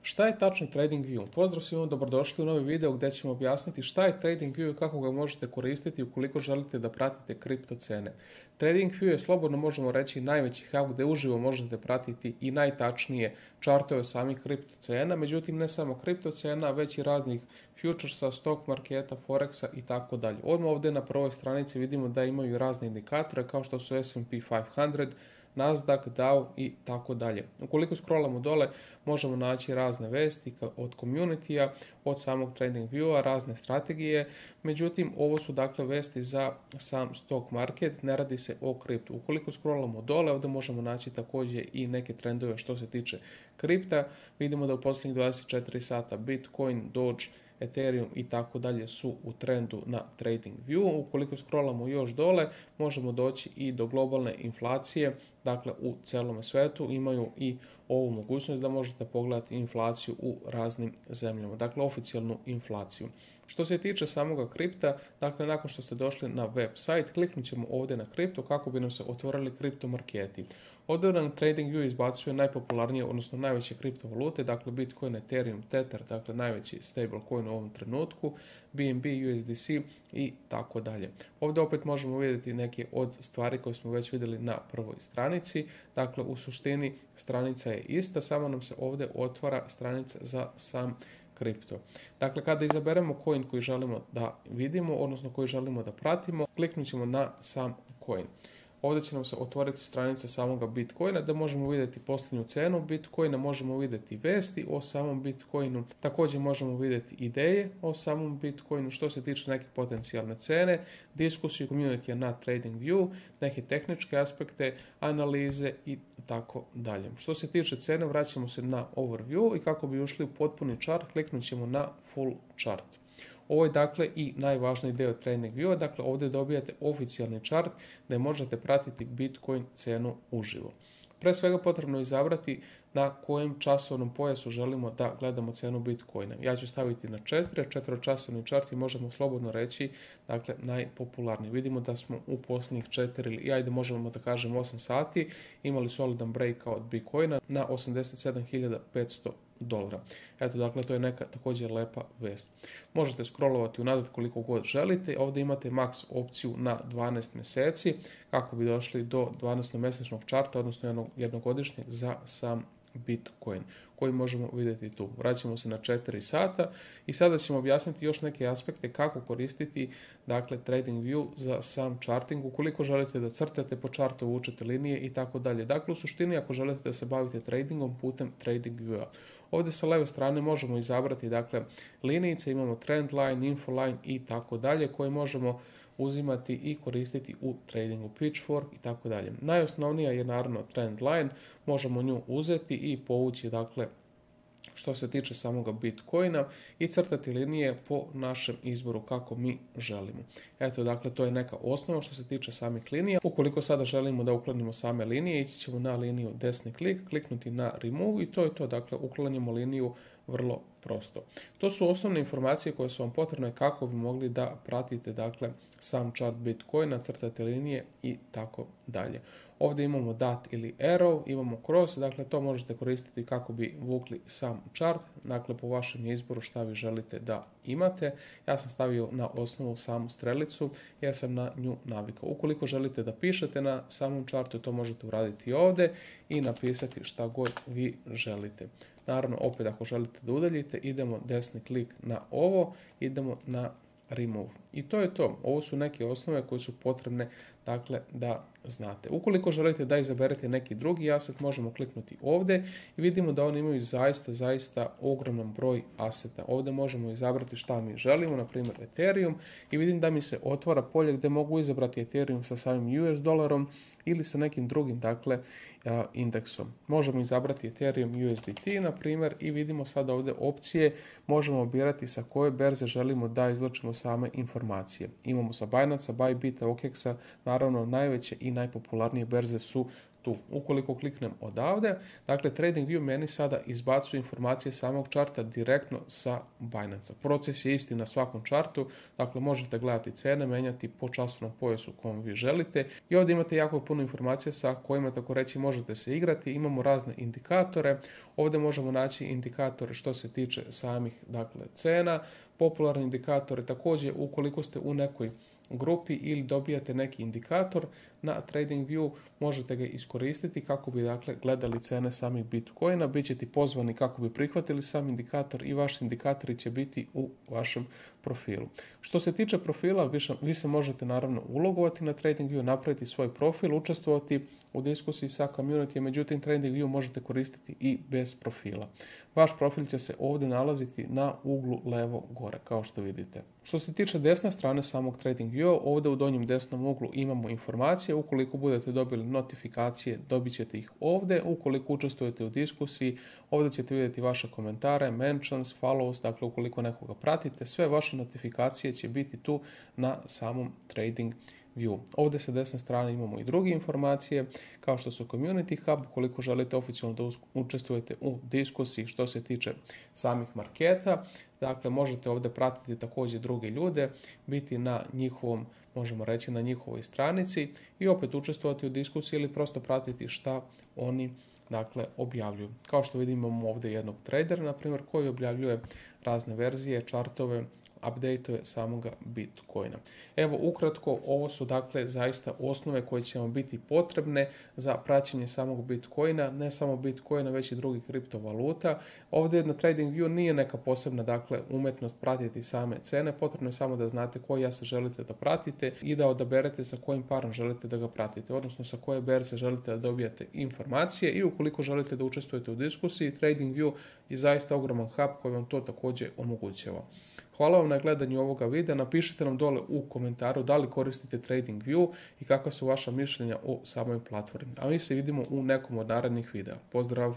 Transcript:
Šta je tačno TradingView? Pozdrav svima, dobrodošli u novi video gdje ćemo objasniti šta je TradingView i kako ga možete koristiti ukoliko želite da pratite kripto cene. TradingView je, slobodno možemo reći, najveći hub gdje uživo možete pratiti i najtačnije čartove samih kripto cena, međutim ne samo kripto cena, već i raznih futuresa, stock marketa, forexa i tako dalje. Odmah ovdje na prvoj stranici vidimo da imaju razne indikatore kao što su S&P 500, Nasdaq, Dow i tako dalje. Ukoliko scrollamo dole, možemo naći razne vesti od community-a, od samog TradingView-a, razne strategije. Međutim, ovo su dakle vesti za sam stock market, ne radi se o kriptu. Ukoliko scrollamo dole, ovdje možemo naći također i neke trendove što se tiče kripta. Vidimo da u posljednjih 24 sata Bitcoin, Doge, Ethereum i tako dalje su u trendu na TradingView. Ukoliko scrollamo još dole, možemo doći i do globalne inflacije, dakle u celome svetu imaju i ovu mogućnost da možete pogledati inflaciju u raznim zemljama, dakle oficijalnu inflaciju. Što se tiče samoga kripta, dakle nakon što ste došli na website, kliknut ćemo ovdje na kripto kako bi nam se otvorili kripto marketi. Ovdje nam TradingView izbacuje najpopularnije, odnosno najveće kriptovalute, dakle Bitcoin, Ethereum, Tether, dakle najveći stablecoin u ovom trenutku, BNB, USDC i tako dalje. Ovdje opet možemo vidjeti neke od stvari koje smo već vidjeli na prvoj stranici, dakle u suštini stranica je ista, samo nam se ovdje otvara stranica za sam kripto. Dakle, kada izaberemo coin koji želimo da vidimo, odnosno koji želimo da pratimo, kliknut ćemo na sam coin. Ovdje će nam se otvoriti stranica samoga Bitcoina da možemo vidjeti posljednju cenu Bitcoina, možemo vidjeti vesti o samom Bitcoinu, također možemo vidjeti ideje o samom Bitcoinu što se tiče neke potencijalne cene, diskusiju community na TradingView, neke tehničke aspekte, analize i tako dalje. Što se tiče cene, vraćamo se na overview i kako bi ušli u potpuni chart, kliknut ćemo na full chart. Ovo je dakle i najvažniji dio TradingView-a, dakle ovdje dobijate oficijalni chart gdje možete pratiti Bitcoin cenu uživo. Pre svega potrebno je izabrati na kojem časovnom pojasu želimo da gledamo cenu Bitcoina. Ja ću staviti na 4-časovni chart i možemo slobodno reći, dakle, najpopularniji. Vidimo da smo u posljednjih 4 ili ajde možemo da kažemo 8 sati imali solidan breakout Bitcoina na $87.500. Eto, dakle, to je neka također lepa vest. Možete scrollovati unazad koliko god želite. Ovdje imate max opciju na 12 mjeseci kako bi došli do 12-mjesečnog čarta, odnosno jednogodišnjeg za sam Bitcoin koji možemo vidjeti tu. Vraćamo se na 4 sata i sada ćemo objasniti još neke aspekte kako koristiti dakle TradingView za sam charting ukoliko želite da crtate po chartu, vučete linije i tako dalje. Dakle, u suštini ako želite da se bavite tradingom putem TradingView-a. Ovdje sa leve strane možemo izabrati dakle linijice, imamo trend line, info line i tako dalje koje možemo uzimati i koristiti u tradingu, Pitchfork i tako dalje. Najosnovnija je naravno trend line, možemo nju uzeti i povući dakle što se tiče samoga Bitcoina i crtati linije po našem izboru kako mi želimo. Eto, dakle, to je neka osnova što se tiče samih linija. Ukoliko sada želimo da uklonimo same linije, ići ćemo na liniju desni klik, kliknuti na remove i to je to, dakle, uklanjamo liniju vrlo prosto. To su osnovne informacije koje su vam potrebne kako bi mogli da pratite dakle sam chart Bitcoina, crtate linije i tako dalje. Ovdje imamo dot ili arrow, imamo cross, dakle to možete koristiti kako bi vukli sam chart, dakle po vašem izboru šta vi želite da imate. Ja sam stavio na osnovu samu strelicu jer sam na nju navikao. Ukoliko želite da pišete na samom chartu, to možete uraditi ovdje i napisati šta god vi želite. Naravno, opet ako želite da udaljite, idemo desni klik na ovo, idemo na remove. I to je to. Ovo su neke osnove koje su potrebne dakle da znate. Ukoliko želite da izaberete neki drugi asset, možemo kliknuti ovdje i vidimo da oni imaju zaista ogroman broj aseta. Ovdje možemo izabrati šta mi želimo, na primjer Ethereum, i vidim da mi se otvara polje gdje mogu izabrati Ethereum sa samim US dolarom ili sa nekim drugim dakle indeksom. Možemo izabrati Ethereum USDT na primjer i vidimo sada ovdje opcije, možemo birati sa koje berze želimo da izlučimo same informacije. Imamo sa Binance, Bybita, OKEX-a, naravno najveće i najpopularnije berze su tu. Ukoliko kliknem odavde, dakle TradingView meni sada izbacuje informacije samog čarta direktno sa Binance-a. Proces je isti na svakom čartu, dakle možete gledati cene, menjati po časovnom pojasu kojem vi želite i ovdje imate jako puno informacija sa kojima, tako reći, možete se igrati. Imamo razne indikatore, ovdje možemo naći indikatore što se tiče samih, dakle, cena, popularni indikatori. Također, ukoliko ste u nekoj grupi ili dobijate neki indikator na TradingView, možete ga iskoristiti kako bi, dakle, gledali cene samih Bitcoina. Bićete pozvani kako bi prihvatili sam indikator i vaši indikatori će biti u vašem profilu. Što se tiče profila, vi se možete naravno ulogovati na TradingView, napraviti svoj profil, učestvovati u diskusiji sa community, međutim TradingView možete koristiti i bez profila. Vaš profil će se ovdje nalaziti na uglu levo gore, kao što vidite. Što se tiče desne strane samog TradingView, ovdje u donjem desnom uglu imamo informacije. Ukoliko budete dobili notifikacije, dobit ćete ih ovdje. Ukoliko učestvujete u diskusiji, ovdje ćete vidjeti vaše komentare, mentions, follows, dakle ukoliko nekoga pratite, sve vaše notifikacije će biti tu na samom TradingView. Ovdje sa desne strane imamo i druge informacije, kao što su Community Hub, ukoliko želite oficijalno da učestvujete u diskusiji što se tiče samih marketa. Dakle, možete ovdje pratiti također druge ljude, biti na njihovom, možemo reći, na njihovoj stranici i opet učestvovati u diskusiji ili prosto pratiti šta oni, dakle, objavljuju. Kao što vidimo, imamo ovdje jednog tradera, na primjer, koji objavljuje razne verzije, čartove, update-ove samoga Bitcoina. Evo, ukratko, ovo su, dakle, zaista osnove koje će vam biti potrebne za praćenje samog Bitcoina, ne samo Bitcoina, već i drugih kriptovaluta. Ovdje na TradingView nije neka posebna, dakle, umjetnost pratiti same cene, potrebno je samo da znate koji se želite da pratite i da odaberete sa kojim parom želite da ga pratite, odnosno sa koje berze želite da dobijate informacije i ukoliko želite da učestvujete u diskusiji, TradingView je zaista ogroman hub koji vam to također omogućava. Hvala vam na gledanju ovoga videa, napišite nam dole u komentaru da li koristite TradingView i kakva su vaša mišljenja o samoj platformi. A mi se vidimo u nekom od narednih videa. Pozdrav!